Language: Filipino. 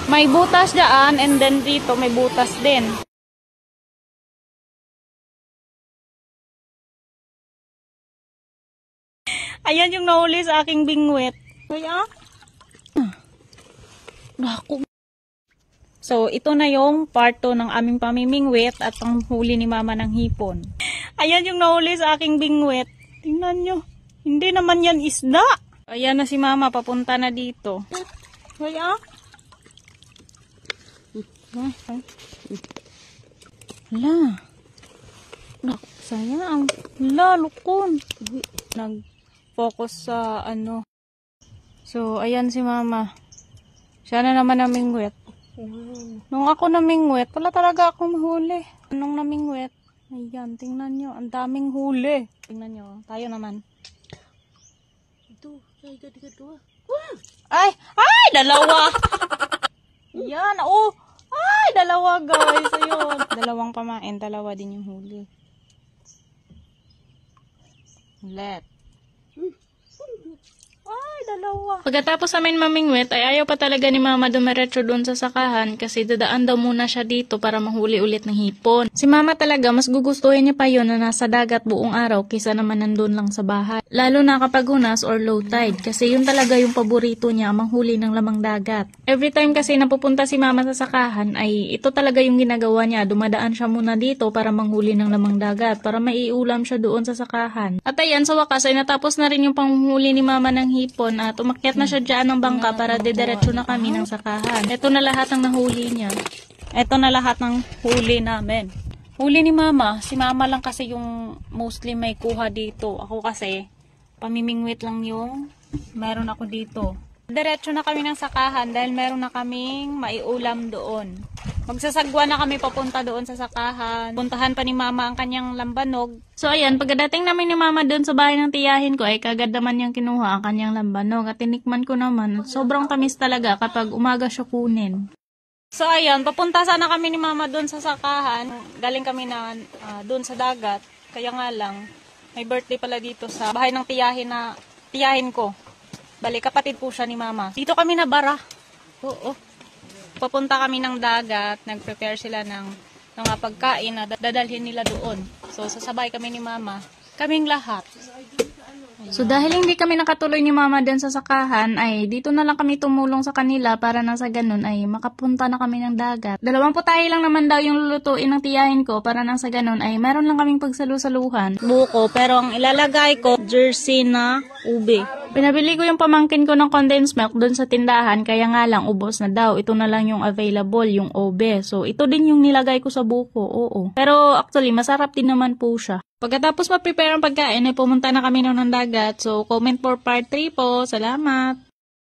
May butas dyan, and then dito may butas din. Ayan yung nahuli sa aking bingwit. Kaya, so, ito na yung part 2 ng aming pamimingwit at panghuli ni mama ng hipon. Ayan yung nahuli sa aking bingwit. Tingnan nyo. Hindi naman yan isda. Ayan na si mama, papunta na dito. Kaya, hala. Sayang. Hala, lukon. Nag-focus sa ano. So, ayan si mama. Siya na naman namingwit. Nung ako namingwit, wala talaga akong mahuli. Nung namingwit, ayan, tingnan nyo. Ang daming huli. Tingnan nyo. Tayo naman. Ito. Ay! Ay! Dalawa! Yan! Oh! Ay! Dalawa guys! Ayun. Dalawang pamain. Dalawa din yung huli. Ulit. Ay, dalawa. Pagkatapos namin mamingwit, ay ayaw pa talaga ni mama dumiretso doon sa sakahan kasi dadaan daw muna siya dito para mahuli ulit ng hipon. Si mama talaga, mas gugustuhin niya pa yun na nasa dagat buong araw kaysa naman nandun lang sa bahay. Lalo na kapag unas or low tide kasi yun talaga yung paborito niya, manghuli ng lamang dagat. Every time kasi napupunta si mama sa sakahan ay ito talaga yung ginagawa niya. Dumadaan siya muna dito para manghuli ng lamang dagat para maiulam siya doon sa sakahan. At ayan, sa wakas ay natapos na rin yung panghuli ni mama ng hipon at umakyat na siya dyan ng bangka para didiretso na kami ng sakahan. Ito na lahat ng nahuli niya. Ito na lahat ng huli namin. Huli ni mama. Si mama lang kasi yung mostly may kuha dito. Ako kasi, pamimingwit lang yung meron ako dito. Diretso na kami ng sakahan dahil meron na kaming maiulam doon. Magsasagwa na kami papunta doon sa sakahan. Puntahan pa ni mama ang kanyang lambanog. So ayan, pagdating namin ni mama doon sa bahay ng tiyahin ko ay kagad naman niyang kinuha ang kanyang lambanog. At tinikman ko naman, sobrang tamis talaga kapag umaga siya kunin. So ayan, papunta sana kami ni mama doon sa sakahan. Galing kami na doon sa dagat. Kaya nga lang, may birthday pala dito sa bahay ng tiyahin ko. Bali, kapatid po siya ni mama. Dito kami na bara. Oo. Papunta kami ng dagat, nag-prepare sila ng mga pagkain na dadalhin nila doon. So, sasabay kami ni mama. Kaming lahat. So, dahil hindi kami nakatuloy ni mama dun sa sakahan, ay dito na lang kami tumulong sa kanila para na sa ganun ay makapunta na kami ng dagat. 20 tayo lang naman daw yung lulutuin ng tiyahin ko para na sa ganun ay meron lang kaming pagsalusaluhan. Buko, pero ang ilalagay ko, jersey na ube. Pinabili ko yung pamangkin ko ng condensed milk dun sa tindahan, kaya nga lang ubos na daw. Ito na lang yung available, yung ube. So, ito din yung nilagay ko sa buko, oo. Pero actually, masarap din naman po siya. Pagkatapos ma-prepare ang pagkain, ay pumunta na kami ng dagat. So, comment for part 3 po. Salamat!